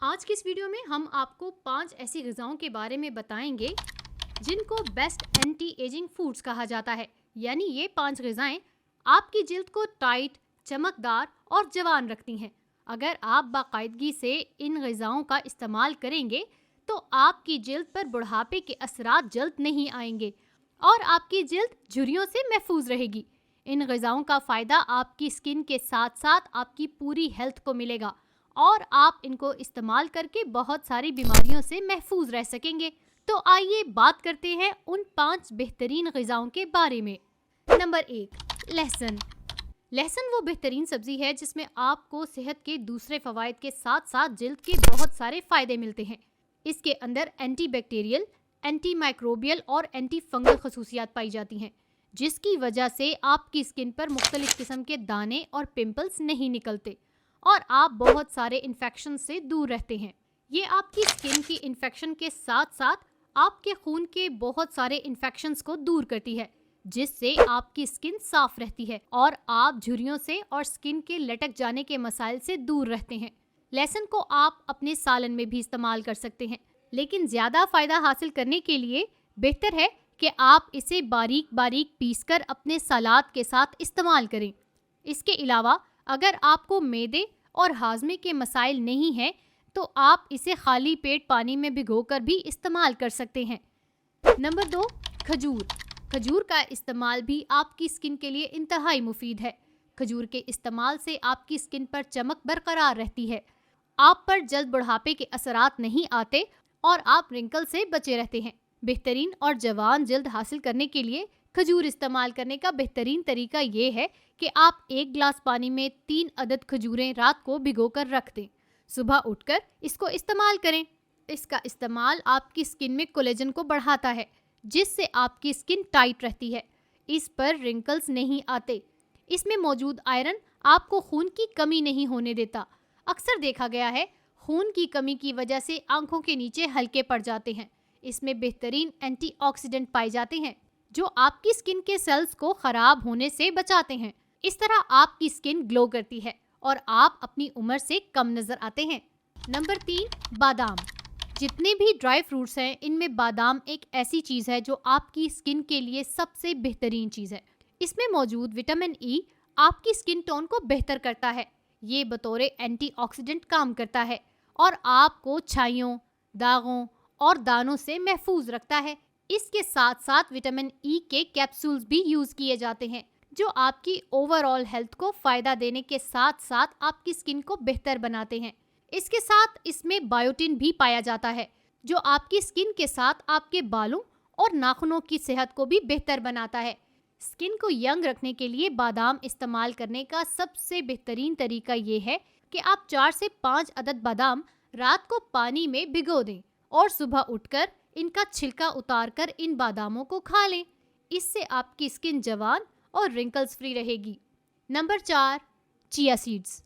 आज की इस वीडियो में हम आपको 5 ऐसी ग़िज़ाओं के बारे में बताएंगे जिनको बेस्ट एंटी एजिंग फूड्स कहा जाता है। यानी ये 5 ग़िज़ाएं आपकी जिल्द को टाइट, चमकदार और जवान रखती हैं। अगर आप बाकायदगी से इन ग़िज़ाओं का इस्तेमाल करेंगे तो आपकी जिल्द पर बुढ़ापे के असरात जल्द नहीं आएंगे और आपकी जिल्द झुर्रियों से महफूज रहेगी। इन ग़िज़ाओं का फ़ायदा आपकी स्किन के साथ साथ आपकी पूरी हेल्थ को मिलेगा और आप इनको इस्तेमाल करके बहुत सारी बीमारियों से महफूज रह सकेंगे। तो आइए बात करते हैं उन 5 बेहतरीन ग़िज़ाओं के बारे में। नंबर 1, लहसुन। लहसुन वो बेहतरीन सब्ज़ी है जिसमें आपको सेहत के दूसरे फ़वाइद के साथ साथ जिल्द के बहुत सारे फ़ायदे मिलते हैं। इसके अंदर एंटी बैक्टीरियल, एंटी माइक्रोबियल और एंटी फंगल खसूसियात पाई जाती हैं, जिसकी वजह से आपकी स्किन पर मुख्तलिफ किस्म के दाने और पिंपल्स नहीं निकलते और आप बहुत सारे इन्फेक्शन से दूर रहते हैं। ये आपकी स्किन की इन्फेक्शन के साथ साथ आपके खून के बहुत सारे इन्फेक्शंस को दूर करती है, जिससे आपकी स्किन साफ रहती है और आप झुर्रियों से और स्किन के लटक जाने के मसाइल से दूर रहते हैं। लहसुन को आप अपने सालन में भी इस्तेमाल कर सकते हैं, लेकिन ज़्यादा फ़ायदा हासिल करने के लिए बेहतर है कि आप इसे बारीक बारीक पीसकर अपने सलाद के साथ इस्तेमाल करें। इसके अलावा अगर आपको मैदे और हाजमे के मसाइल नहीं हैं तो आप इसे खाली पेट पानी में भिगोकर भी इस्तेमाल कर सकते हैं। नंबर 2, खजूर। खजूर का इस्तेमाल भी आपकी स्किन के लिए इंतहाई मुफीद है। खजूर के इस्तेमाल से आपकी स्किन पर चमक बरकरार रहती है, आप पर जल्द बुढ़ापे के असरात नहीं आते और आप रिंकल से बचे रहते हैं। बेहतरीन और जवान जल्द हासिल करने के लिए खजूर इस्तेमाल करने का बेहतरीन तरीका ये है कि आप 1 गिलास पानी में 3 अदद खजूरें रात को भिगोकर रख दें। सुबह उठकर इसको इस्तेमाल करें। इसका इस्तेमाल आपकी स्किन में कोलेजन को बढ़ाता है, जिससे आपकी स्किन टाइट रहती है। इस पर रिंकल्स नहीं आते। इसमें मौजूद आयरन आपको खून की कमी नहीं होने देता। अक्सर देखा गया है खून की कमी की वजह से आंखों के नीचे हल्के पड़ जाते हैं। इसमें बेहतरीन एंटीऑक्सीडेंट पाए जाते हैं जो आपकी स्किन के सेल्स को खराब होने से बचाते हैं। इस तरह आपकी स्किन ग्लो करती है और आप अपनी उम्र से कम नजर आते हैं। नंबर 3, बादाम। जितने भी ड्राई फ्रूट्स हैं इनमें बादाम एक ऐसी चीज़ है जो आपकी स्किन के लिए सबसे बेहतरीन चीज़ है। इसमें मौजूद विटामिन ई आपकी स्किन टोन को बेहतर करता है। ये बतौर एंटीऑक्सीडेंट काम करता है और आपको छाइयों, दागों और दानों से महफूज रखता है। इसके साथ साथ विटामिन ई के कैप्सूल्स भी यूज़ किए जाते हैं जो आपकी ओवरऑल हेल्थ को फ़ायदा देने के साथ साथ आपकी स्किन को बेहतर बनाते हैं। इसके साथ इसमें बायोटिन भी पाया जाता है जो आपकी स्किन के साथ आपके बालों और नाखूनों की सेहत को भी बेहतर बनाता है। स्किन को यंग रखने के लिए बादाम इस्तेमाल करने का सबसे बेहतरीन तरीका ये है कि आप 4 से 5 अदद बादाम रात को पानी में भिगो दें और सुबह उठकर इनका छिलका उतारकर इन बादामों को खा लें। इससे आपकी स्किन जवान और रिंकल्स फ्री रहेगी। Number 4, chia seeds.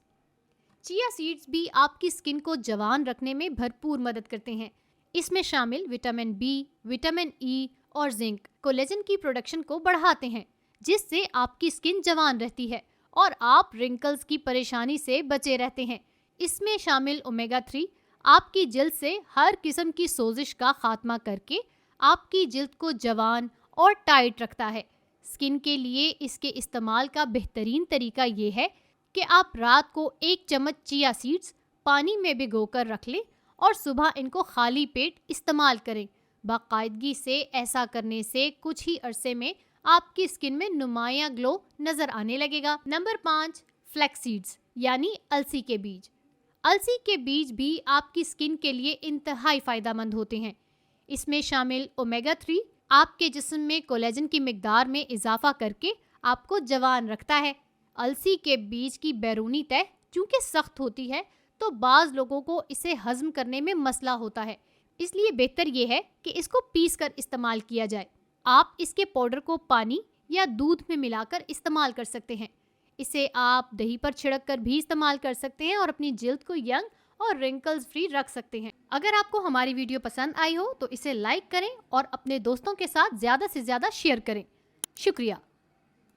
Chia seeds भी आपकी स्किन को जवान रखने में भरपूर मदद करते हैं। इसमें शामिल विटामिन बी, विटामिन ई और जिंक कोलेजन की प्रोडक्शन को बढ़ाते हैं, जिससे आपकी स्किन जवान रहती है और आप रिंकल्स की परेशानी से बचे रहते हैं। इसमें शामिल ओमेगा 3 आपकी जिल्द से हर किस्म की सोजिश का खात्मा करके आपकी जिल्द को जवान और टाइट रखता है। स्किन के लिए इसके इस्तेमाल का बेहतरीन तरीका ये है कि आप रात को 1 चम्मच चिया सीड्स पानी में भिगोकर रख लें और सुबह इनको खाली पेट इस्तेमाल करें। बाकायदगी से ऐसा करने से कुछ ही अरसे में आपकी स्किन में नुमाया ग्लो नज़र आने लगेगा। नंबर 5, फ्लैक्स सीड्स यानी अलसी के बीज। अलसी के बीज भी आपकी स्किन के लिए इंतहाई फ़ायदेमंद होते हैं। इसमें शामिल ओमेगा 3 आपके जिस्म में कोलेजन की मिकदार में इजाफा करके आपको जवान रखता है। अलसी के बीज की बैरूनी तह चूँकि सख्त होती है तो बाज़ लोगों को इसे हज़म करने में मसला होता है, इसलिए बेहतर ये है कि इसको पीस कर इस्तेमाल किया जाए। आप इसके पाउडर को पानी या दूध में मिलाकर इस्तेमाल कर सकते हैं। इसे आप दही पर छिड़क कर भी इस्तेमाल कर सकते हैं और अपनी जिल्द को यंग और रिंकल्स फ्री रख सकते हैं। अगर आपको हमारी वीडियो पसंद आई हो तो इसे लाइक करें और अपने दोस्तों के साथ ज़्यादा से ज़्यादा शेयर करें। शुक्रिया।